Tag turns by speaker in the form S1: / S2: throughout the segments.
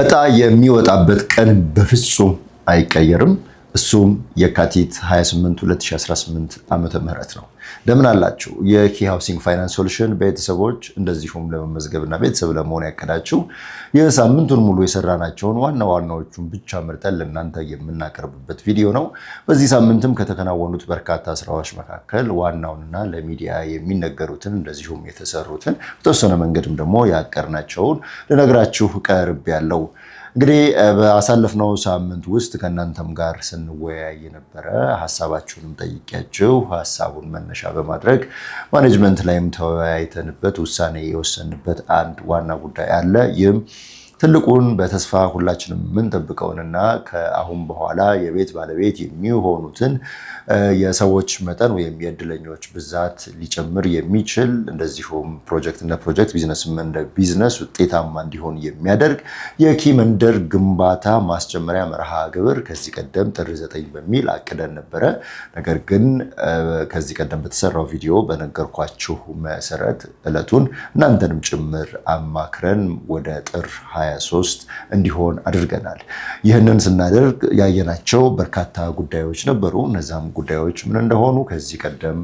S1: እጣ የሚወጣበት ቀን በፍጹም አይቀየርም። እሱም የካቲት 28 2018 ዓመተ ምህረት ነው። እንደምን አላችሁ የኪ ሃውሲንግ ፋይናንስ ሶሉሽን ቤተሰቦች፣ እንደዚሁም ለመመዝገብና ቤተሰብ ለመሆን ያቀዳችሁ የሳምንቱን ሙሉ የሰራናቸውን ዋና ዋናዎቹን ብቻ መርጠን ለእናንተ የምናቀርብበት ቪዲዮ ነው። በዚህ ሳምንትም ከተከናወኑት በርካታ ስራዎች መካከል ዋናውንና ለሚዲያ የሚነገሩትን እንደዚሁም የተሰሩትን በተወሰነ መንገድም ደግሞ ያቀርናቸውን ልነግራችሁ ቀርብ ያለው። እንግዲህ በአሳለፍነው ሳምንት ውስጥ ከእናንተም ጋር ስንወያይ ነበረ። ሀሳባችሁንም ጠይቄያችሁ ሀሳቡን መነሻ በማድረግ ማኔጅመንት ላይም ተወያይተንበት ውሳኔ የወሰንበት አንድ ዋና ጉዳይ አለ። ይህም ትልቁን በተስፋ ሁላችንም የምንጠብቀውንና ከአሁን በኋላ የቤት ባለቤት የሚሆኑትን የሰዎች መጠን ወይም የእድለኞች ብዛት ሊጨምር የሚችል እንደዚሁም ፕሮጀክት እንደ ፕሮጀክት ቢዝነስም እንደ ቢዝነስ ውጤታማ እንዲሆን የሚያደርግ የኪ መንደር ግንባታ ማስጀመሪያ መርሃ ግብር ከዚህ ቀደም ጥር 9 በሚል አቅደን ነበረ። ነገር ግን ከዚህ ቀደም በተሰራው ቪዲዮ በነገርኳችሁ መሰረት እለቱን እናንተንም ጭምር አማክረን ወደ ጥር 23 እንዲሆን አድርገናል። ይህንን ስናደርግ ያየናቸው በርካታ ጉዳዮች ነበሩ። እነዛም ጉዳዮች ምን እንደሆኑ ከዚህ ቀደም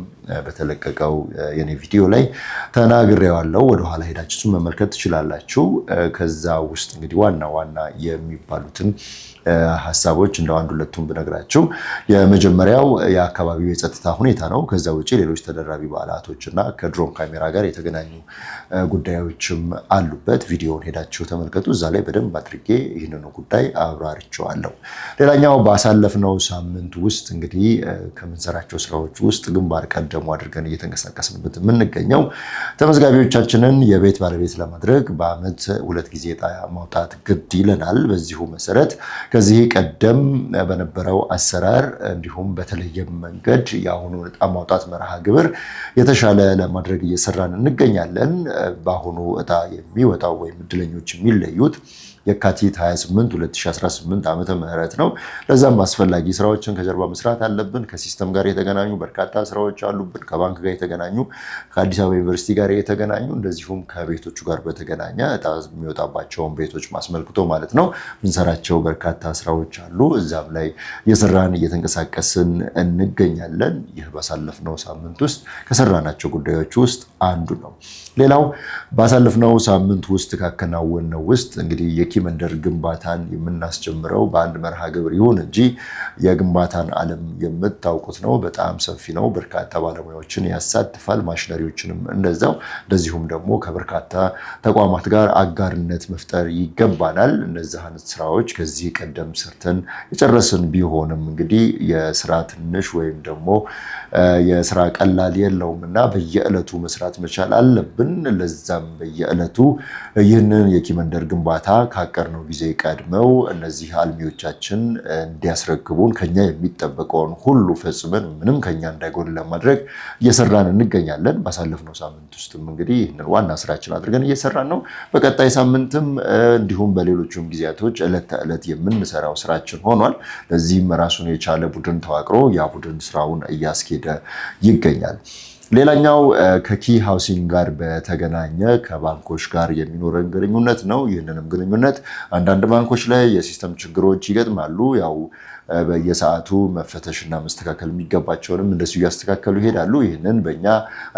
S1: በተለቀቀው የኔ ቪዲዮ ላይ ተናግሬዋለሁ። ወደኋላ ሄዳችሁ መመልከት ትችላላችሁ። ከዛ ውስጥ እንግዲህ ዋና ዋና የሚባሉትን ሀሳቦች እንደ አንድ ሁለቱን ብነግራችሁ፣ የመጀመሪያው የአካባቢው የጸጥታ ሁኔታ ነው። ከዛ ውጭ ሌሎች ተደራቢ በዓላቶች እና ከድሮን ካሜራ ጋር የተገናኙ ጉዳዮችም አሉበት። ቪዲዮውን ሄዳችሁ ተመልከቱ። እዛ ላይ በደንብ አድርጌ ይህንኑ ጉዳይ አብራርቼዋለሁ። ሌላኛው ባሳለፍነው ሳምንት ውስጥ እንግዲህ ከምንሰራቸው ስራዎች ውስጥ ግንባር ቀደሙ አድርገን እየተንቀሳቀስንበት የምንገኘው ተመዝጋቢዎቻችንን የቤት ባለቤት ለማድረግ በአመት 2 ጊዜ ዕጣ ማውጣት ግድ ይለናል። በዚሁ መሰረት ከዚህ ቀደም በነበረው አሰራር እንዲሁም በተለየ መንገድ የአሁኑ ዕጣ ማውጣት መርሃ ግብር የተሻለ ለማድረግ እየሰራን እንገኛለን። በአሁኑ ዕጣ የሚወጣው ወይም እድለኞች የሚለዩት የካቲት 28 2018 ዓመተ ምህረት ነው። ለዛም አስፈላጊ ስራዎችን ከጀርባ መስራት አለብን። ከሲስተም ጋር የተገናኙ በርካታ ስራዎች አሉብን። ከባንክ ጋር የተገናኙ፣ ከአዲስ አበባ ዩኒቨርሲቲ ጋር የተገናኙ እንደዚሁም ከቤቶቹ ጋር በተገናኘ ዕጣ የሚወጣባቸውን ቤቶች ማስመልክቶ ማለት ነው ምንሰራቸው በርካታ ስራዎች አሉ። እዛም ላይ የሰራን እየተንቀሳቀስን እንገኛለን። ይህ ባሳለፍነው ሳምንት ውስጥ ከሰራናቸው ጉዳዮች ውስጥ አንዱ ነው። ሌላው ባሳለፍነው ሳምንት ውስጥ ካከናወነው ውስጥ እንግዲህ የኪ መንደር ግንባታን የምናስጀምረው በአንድ መርሃ ግብር ይሁን እንጂ የግንባታን ዓለም የምታውቁት ነው። በጣም ሰፊ ነው። በርካታ ባለሙያዎችን ያሳትፋል። ማሽነሪዎችንም እንደዛው። እንደዚሁም ደግሞ ከበርካታ ተቋማት ጋር አጋርነት መፍጠር ይገባናል። እነዚህን ስራዎች ከዚህ ቀደም ሰርተን የጨረስን ቢሆንም እንግዲህ የስራ ትንሽ ወይም ደግሞ የስራ ቀላል የለውም እና በየዕለቱ መስራት መቻል አለብን። ለዛም በየዕለቱ ይህንን የኪ መንደር ግንባታ ካቀርነው ጊዜ ቀድመው እነዚህ አልሚዎቻችን እንዲያስረክቡን ከኛ የሚጠበቀውን ሁሉ ፈጽመን ምንም ከኛ እንዳይጎል ለማድረግ እየሰራን እንገኛለን። ባሳለፍነው ሳምንት ውስጥም እንግዲህ ይህንን ዋና ስራችን አድርገን እየሰራን ነው። በቀጣይ ሳምንትም እንዲሁም በሌሎቹም ጊዜያቶች ዕለት ተዕለት የምንሰራው ስራችን ሆኗል። ለዚህም ራሱን የቻለ ቡድን ተዋቅሮ ያ ቡድን ስራውን እያስኬደ ይገኛል። ሌላኛው ከኪ ሃውሲንግ ጋር በተገናኘ ከባንኮች ጋር የሚኖረን ግንኙነት ነው። ይህንንም ግንኙነት አንዳንድ ባንኮች ላይ የሲስተም ችግሮች ይገጥማሉ። ያው በየሰዓቱ መፈተሽና መስተካከል የሚገባቸውንም እንደዚሁ እያስተካከሉ ይሄዳሉ። ይህንን በእኛ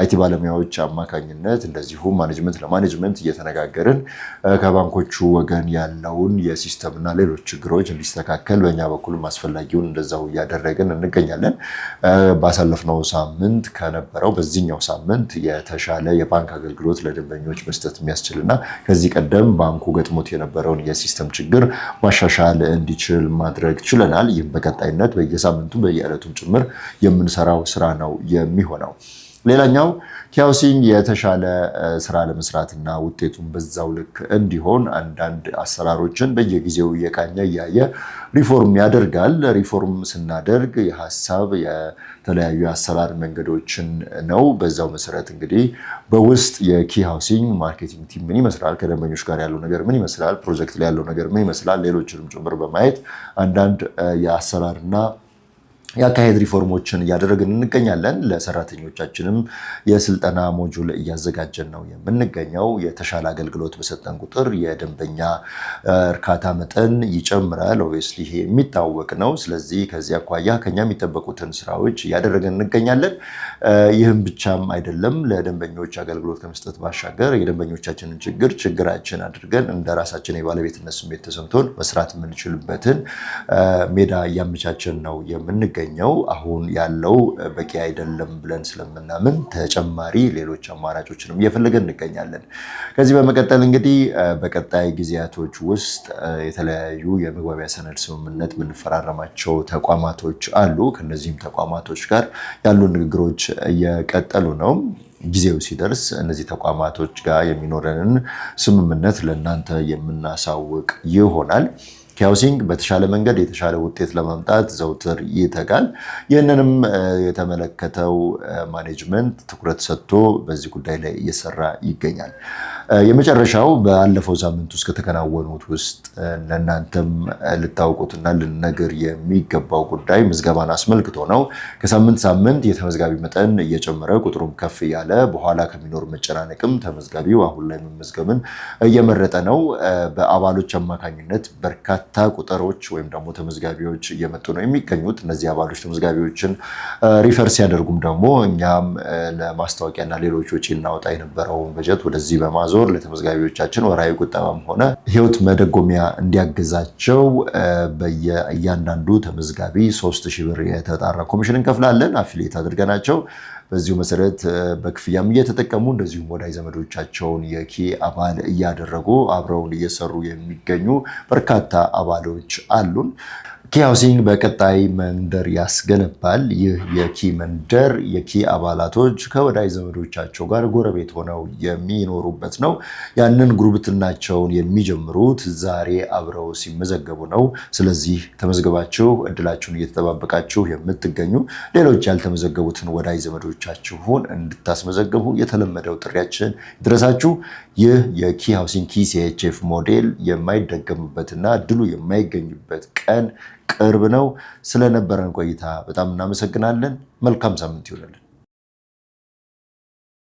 S1: አይቲ ባለሙያዎች አማካኝነት እንደዚሁም ማኔጅመንት ለማኔጅመንት እየተነጋገርን ከባንኮቹ ወገን ያለውን የሲስተምና ሌሎች ችግሮች እንዲስተካከል በእኛ በኩል አስፈላጊውን እንደዛው እያደረግን እንገኛለን። ባሳለፍነው ሳምንት ከነበረው በዚህኛው ሳምንት የተሻለ የባንክ አገልግሎት ለደንበኞች መስጠት የሚያስችልና ከዚህ ቀደም ባንኩ ገጥሞት የነበረውን የሲስተም ችግር ማሻሻል እንዲችል ማድረግ ችለናል። ይህም በቀጣይነት በየሳምንቱ በየዕለቱም ጭምር የምንሰራው ስራ ነው የሚሆነው። ሌላኛው ኪ ሃውሲንግ የተሻለ ስራ ለመስራትና ውጤቱን በዛው ልክ እንዲሆን አንዳንድ አሰራሮችን በየጊዜው እየቃኘ እያየ ሪፎርም ያደርጋል። ሪፎርም ስናደርግ የሀሳብ የተለያዩ አሰራር መንገዶችን ነው። በዛው መሰረት እንግዲህ በውስጥ የኪ ሃውሲንግ ማርኬቲንግ ቲም ምን ይመስላል፣ ከደንበኞች ጋር ያለው ነገር ምን ይመስላል፣ ፕሮጀክት ላይ ያለው ነገር ምን ይመስላል፣ ሌሎችንም ጭምር በማየት አንዳንድ የአሰራርና የአካሄድ ሪፎርሞችን እያደረግን እንገኛለን። ለሰራተኞቻችንም የስልጠና ሞጁል እያዘጋጀን ነው የምንገኘው። የተሻለ አገልግሎት በሰጠን ቁጥር የደንበኛ እርካታ መጠን ይጨምራል። ኦብቪየስሊ ይሄ የሚታወቅ ነው። ስለዚህ ከዚህ አኳያ ከኛ የሚጠበቁትን ስራዎች እያደረግን እንገኛለን። ይህም ብቻም አይደለም። ለደንበኞች አገልግሎት ከመስጠት ባሻገር የደንበኞቻችንን ችግራችን አድርገን እንደ ራሳችን የባለቤትነት ስሜት ተሰምቶን መስራት የምንችልበትን ሜዳ እያመቻችን ነው የምንገኘው። አሁን ያለው በቂ አይደለም ብለን ስለምናምን ተጨማሪ ሌሎች አማራጮችንም እየፈለገን እንገኛለን። ከዚህ በመቀጠል እንግዲህ በቀጣይ ጊዜያቶች ውስጥ የተለያዩ የመግባቢያ ሰነድ ስምምነት የምንፈራረማቸው ተቋማቶች አሉ። ከነዚህም ተቋማቶች ጋር ያሉ ንግግሮች እየቀጠሉ ነው። ጊዜው ሲደርስ እነዚህ ተቋማቶች ጋር የሚኖረንን ስምምነት ለእናንተ የምናሳውቅ ይሆናል። ኪ ሃውሲንግ በተሻለ መንገድ የተሻለ ውጤት ለማምጣት ዘውትር ይተጋል። ይህንንም የተመለከተው ማኔጅመንት ትኩረት ሰጥቶ በዚህ ጉዳይ ላይ እየሰራ ይገኛል። የመጨረሻው ባለፈው ሳምንት ውስጥ ከተከናወኑት ውስጥ ለእናንተም ልታውቁትና ልንነግር የሚገባው ጉዳይ ምዝገባን አስመልክቶ ነው። ከሳምንት ሳምንት የተመዝጋቢ መጠን እየጨመረ ቁጥሩም ከፍ እያለ በኋላ ከሚኖር መጨናነቅም ተመዝጋቢው አሁን ላይ መመዝገብን እየመረጠ ነው። በአባሎች አማካኝነት በርካታ ቁጥሮች ወይም ደግሞ ተመዝጋቢዎች እየመጡ ነው የሚገኙት። እነዚህ አባሎች ተመዝጋቢዎችን ሪፈር ሲያደርጉም ደግሞ እኛም ለማስታወቂያና ሌሎች ወጪ እናወጣ የነበረውን በጀት ወደዚህ በማዞር ለተመዝጋቢዎቻችን ወራዊ ቁጠባም ሆነ ህይወት መደጎሚያ እንዲያግዛቸው በእያንዳንዱ ተመዝጋቢ 3000 ብር የተጣራ ኮሚሽን እንከፍላለን። አፊሊየት አድርገናቸው በዚሁ መሰረት በክፍያም እየተጠቀሙ እንደዚሁም ወዳጅ ዘመዶቻቸውን የኪ አባል እያደረጉ አብረውን እየሰሩ የሚገኙ በርካታ አባሎች አሉን። ኪ ሃውሲንግ በቀጣይ መንደር ያስገነባል። ይህ የኪ መንደር የኪ አባላቶች ከወዳጅ ዘመዶቻቸው ጋር ጎረቤት ሆነው የሚኖሩበት ነው። ያንን ጉርብትናቸውን የሚጀምሩት ዛሬ አብረው ሲመዘገቡ ነው። ስለዚህ ተመዝግባችሁ እድላችሁን እየተጠባበቃችሁ የምትገኙ ሌሎች ያልተመዘገቡትን ወዳጅ ዘመዶቻችሁን እንድታስመዘግቡ የተለመደው ጥሪያችን ይድረሳችሁ። ይህ የኪ ሃውሲንግ ኪ ሲኤችኤፍ ሞዴል የማይደገምበትና እድሉ የማይገኝበት ቀን ቅርብ ነው። ስለነበረን ቆይታ በጣም እናመሰግናለን። መልካም ሳምንት ይሁንልን።